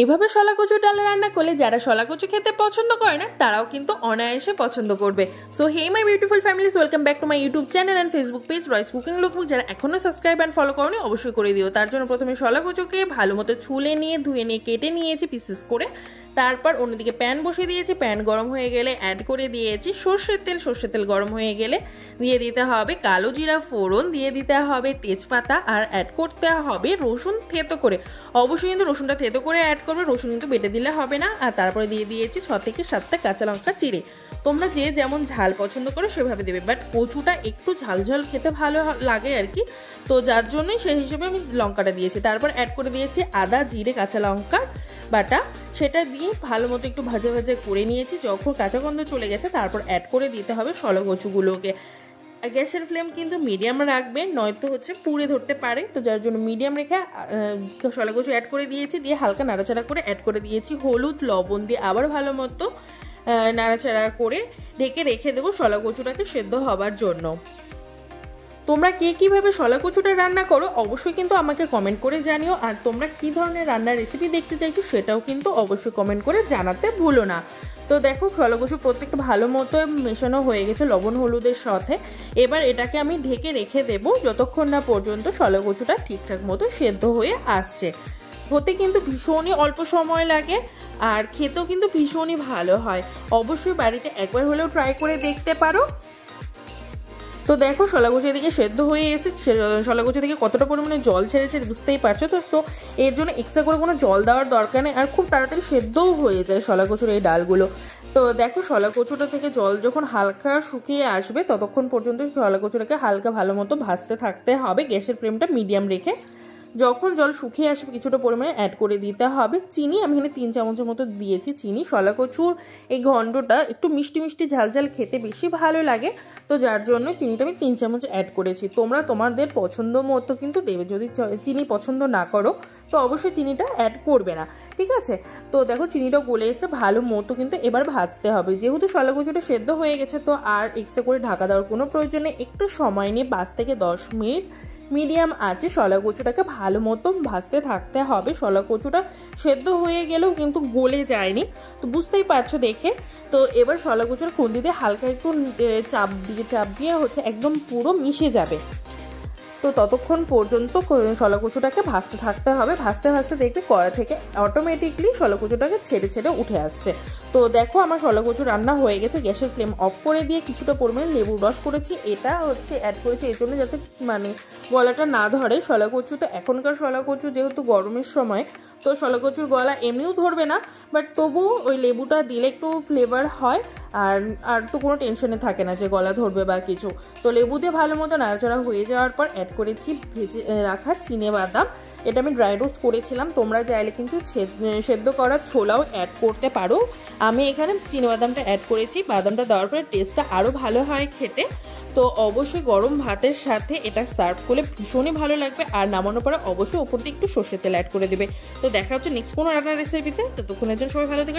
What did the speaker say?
এভাবে শলা কচুর ডাল রান্না করলে যারা শলা কচু খেতে পছন্দ করে না তারাও কিন্তু অনায়াসে পছন্দ করবে। So hey my beautiful families, welcome back to my YouTube channel and Facebook page Roy's cooking lookbook. যারা এখনো সাবস্ক্রাইব অ্যান্ড ফলো করোনি অবশ্যই করে দিও। তার জন্য প্রথমে শলা কচুকে ভালো মতো ছুলে নিয়ে ধুয়ে নিয়ে কেটে নিয়েছি পিসেস করে। তারপর অন্যদিকে প্যান বসিয়ে দিয়েছি, প্যান গরম হয়ে গেলে অ্যাড করে দিয়েছি সর্ষের তেল। সর্ষের তেল গরম হয়ে গেলে দিয়ে দিতে হবে কালো জিরা ফোড়ন, দিয়ে দিতে হবে তেজপাতা, আর অ্যাড করতে হবে রসুন থেতো করে। অবশ্যই কিন্তু রসুনটা থেতো করে অ্যাড করবে, রসুন কিন্তু বেটে দিলে হবে না। আর তারপরে দিয়ে দিয়েছি 6 থেকে 7টা কাঁচা লঙ্কা চিড়ে। তোমরা যে যেমন ঝাল পছন্দ করো সেভাবে দেবে, বাট কচুটা একটু ঝাল ঝাল খেতে ভালো লাগে আর কি, তো যার জন্যই সেই হিসেবে আমি লঙ্কাটা দিয়েছি। তারপর অ্যাড করে দিয়েছি আদা জিরে কাঁচা লঙ্কা বাটা, সেটা দিয়ে ভালো মতো একটু ভাজা ভাজা করে নিয়েছি। যখন কাঁচা গন্ধ চলে গেছে তারপর অ্যাড করে দিতে হবে শলা কচুগুলোকে। গ্যাসের ফ্লেম কিন্তু মিডিয়াম রাখবে, নয়তো পুড়ে ধরতে পারে, তো যার জন্য মিডিয়াম রেখে শলা কচু অ্যাড করে দিয়েছি। দিয়ে হালকা নাড়াচাড়া করে অ্যাড করে দিয়েছি হলুদ লবণ, দিয়ে আবার ভালো মতো নাড়াচাড়া করে ঢেকে রেখে দেবো শলা কচুটাকে সেদ্ধ হবার জন্য। তোমরা কে কীভাবে শলা কচুটা রান্না করো অবশ্যই কিন্তু আমাকে কমেন্ট করে জানিও। আর তোমরা কী ধরনের রান্নার রেসিপি দেখতে চাইছো সেটাও কিন্তু অবশ্যই কমেন্ট করে জানাতে ভুলো না। তো দেখো শলা কচু প্রত্যেকটা ভালো মতো মেশানো হয়ে গেছে লবণ হলুদের সাথে। এবার এটাকে আমি ঢেকে রেখে দেবো যতক্ষণ না পর্যন্ত শলা কচুটা ঠিকঠাক মতো সেদ্ধ হয়ে আসছে। হতে কিন্তু ভীষণই অল্প সময় লাগে আর খেতেও কিন্তু ভীষণই ভালো হয়। অবশ্যই বাড়িতে একবার হলেও ট্রাই করে দেখতে পারো। তো দেখো শলা কচু এদিকে সেদ্ধ হয়ে এসে, শলা কচু থেকে কতটা পরিমাণে জল ছেড়েছে বুঝতেই পারছো তো। সো এর জন্য এক্সট্রা করে কোনো জল দেওয়ার দরকার নেই, আর খুব তাড়াতাড়ি সেদ্ধও হয়ে যায় শলা কচুর এই ডালগুলো। তো দেখো শলা কচুটা থেকে জল যখন হালকা শুকিয়ে আসবে ততক্ষণ পর্যন্ত শলা কচুটাকে হালকা ভালো মতো ভাজতে থাকতে হবে, গ্যাসের ফ্লেমটা মিডিয়াম রেখে। যখন জল শুকিয়ে আসবে কিছুটা পরিমাণে অ্যাড করে দিতে হবে চিনি। আমি এখানে 3 চামচের মতো দিয়েছি চিনি। শলা কচুর এই ঘন্টটা একটু মিষ্টি মিষ্টি ঝাল ঝাল খেতে বেশি ভালো লাগে, তো যার জন্য চিনিটা আমি 3 চামচ অ্যাড করেছি। তোমরা তোমাদের পছন্দ মতো কিন্তু দেবে, যদি চিনি পছন্দ না করো তো অবশ্যই চিনিটা অ্যাড করবে না, ঠিক আছে। তো দেখো চিনিটা গলে এসে ভালো মতো কিন্তু এবার ভাজতে হবে। যেহেতু শলা কচুটা সেদ্ধ হয়ে গেছে তো আর এক্সট্রা করে ঢাকা দেওয়ার কোনো প্রয়োজন নেই। একটু সময় নিয়ে 5 থেকে 10 মিনিট মিডিয়াম আঁচে শলা কচুটাকে ভালো মতো ভাজতে থাকতে হবে। শলা কচুটা সেদ্ধ হয়ে গেলেও কিন্তু গলে যায়নি, তো বুঝতেই পারছো দেখে। তো এবার শলা কচুর খুন্তিতে হালকা একটু চাপ দিয়ে একদম পুরো মিশে যাবে। তো ততক্ষণ পর্যন্ত শলা কচুটাকে ভাজতে থাকতে হবে। ভাজতে ভাজতে দেখবে কড়া থেকে অটোমেটিকলি শলা কচুটাকে ছেড়ে ছেড়ে উঠে আসছে। তো দেখো আমার শলা কচু রান্না হয়ে গেছে। গ্যাসের ফ্লেম অফ করে দিয়ে কিছুটা পরিমাণে লেবুর রস করেছি, এটা অ্যাড করেছি এই জন্য যাতে গলাটা না ধরে। শলা কচু তো এখনকার শলা কচু যেহেতু গরমের সময়, তো শলা কচুর গলা এমনিও ধরবে না, বাট তবুও ওই লেবুটা দিলে একটু ফ্লেভার হয় আর তো কোনো টেনশনে থাকে না যে গলা ধরবে বা কিছু। তো লেবু দিয়ে ভালো মতো নাড়াচাড়া হয়ে যাওয়ার পর অ্যাড করেছি ভেজে রাখা চিনেবাদাম। এটা আমি ড্রাই রোস্ট করেছিলাম, তোমরা চাইলে কিন্তু সেদ্ধ করা ছোলাও অ্যাড করতে পারো। আমি এখানে চিনেবাদামটা অ্যাড করেছি, বাদামটা দেওয়ার পরে টেস্টটা আরও ভালো হয় খেতে। তো অবশ্যই গরম ভাতের সাথে এটা সার্ভ করলে ভীষণই ভালো লাগবে। আর নামানোর পরে অবশ্যই ওপর দিয়ে একটু সর্ষের তেল অ্যাড করে দেবে। তো দেখা হচ্ছে নেক্সট কোনো রান্নার রেসিপিতে, ততক্ষণের জন্য সবাই ভালো থেকো।